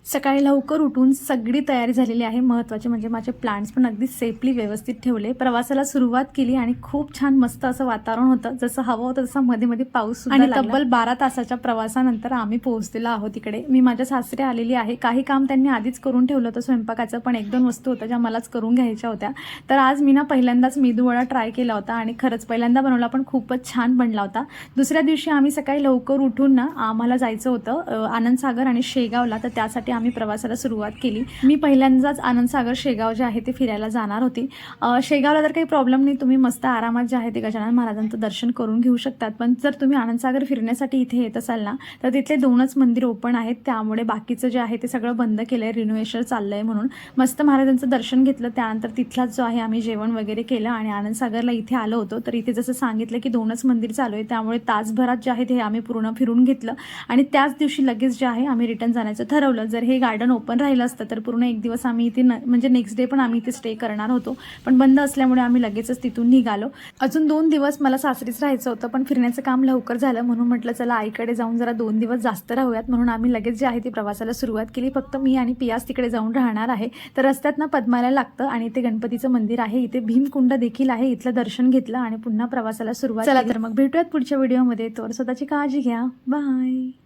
सकाळी लवकर उठून सगळी तयारी झालेली आहे। महत्त्वाचे म्हणजे माझे प्लांट्स पण अगदी सेफली व्यवस्थित ठेवले। प्रवासाला सुरुवात केली आणि खूप छान मस्त असं वातावरण होतं, जसं हवं होतं तसं मध्ये मध्ये पाऊस सुद्धा लागला। तब्बल 12 तासाच्या प्रवासानंतर आम्ही पोहोचलेलो आहोत तिकडे। मी माझ्या सासरे आलेली आहे। काही काम त्यांनी आधीच करून ठेवलं होतं स्वयंपाकाचं, पण एक दोन वस्तू होत्या ज्या मलाच करून घ्यायच्या होत्या। तर आज मी पहिल्यांदाच मेदूवडा ट्राय केला होता आणि खरंच पहिल्यांदा बनवला, पण खूपच छान बनला होता। दुसऱ्या दिवशी आम्ही सकाळी लवकर उठून आम्हाला जायचं होतं आनंदसागर आणि शेगावला, तर त्यासाठी आम्ही प्रवासाला सुरुवात केली। मी पहिल्यांदाच आनंदसागर शेगाव जे आहे ते फिरायला जाणार होती। शेगावला तर काही प्रॉब्लेम नाही, तुम्ही मस्त आरामात जे आहे ते गजानन महाराजांचं दर्शन करून घेऊ शकतात। पण जर तुम्ही आनंदसागर फिरण्यासाठी इथे येत असाल ना, तर तिथले 2च मंदिर ओपन आहेत, त्यामुळे बाकीचं जे आहे ते सगळं बंद केलंय, रिनोव्हेशन चाललंय म्हणून। मस्त महाराजांचं दर्शन घेतलं, त्यानंतर तिथलाच जो आहे आम्ही जेवण वगैरे केलं आणि आनंदसागरला इथे आलो होतो। तर इथे जसं सांगितलं की 2च मंदिर चालू आहे, त्यामुळे तासभरात जे आहे ते आम्ही पूर्ण फिरून घेतलं आणि त्याच दिवशी लगेच जे आहे आम्ही रिटर्न जाण्याचं ठरवलं। जर हे गार्डन ओपन राहिलं असतं तर पूर्ण एक दिवस आम्ही इथे म्हणजे नेक्स्ट डे पण आम्ही इथे स्टे करणार होतो, पण बंद असल्यामुळे आम्ही लगेचच तिथून निघालो। अजून 2 दिवस मला सासरीच राहायचं होतं, पण फिरण्याचं काम लवकर झालं म्हणून म्हटलं चला आईकडे जाऊन जरा 2 दिवस जास्त राहूयात, म्हणून आम्ही लगेच जे आहे ती प्रवासाला सुरुवात केली। फक्त मी आणि पियास तिकडे जाऊन राहणार आहे। तर रस्त्यात पद्माला लागतं आणि इथे गणपतीचं मंदिर आहे, इथे भीमकुंड देखील आहे, इथलं दर्शन घेतलं आणि पुन्हा प्रवासाला सुरुवात केली। तर मग भेटूयात पुढच्या व्हिडिओमध्ये। तर स्वतःची काळजी घ्या, बाय।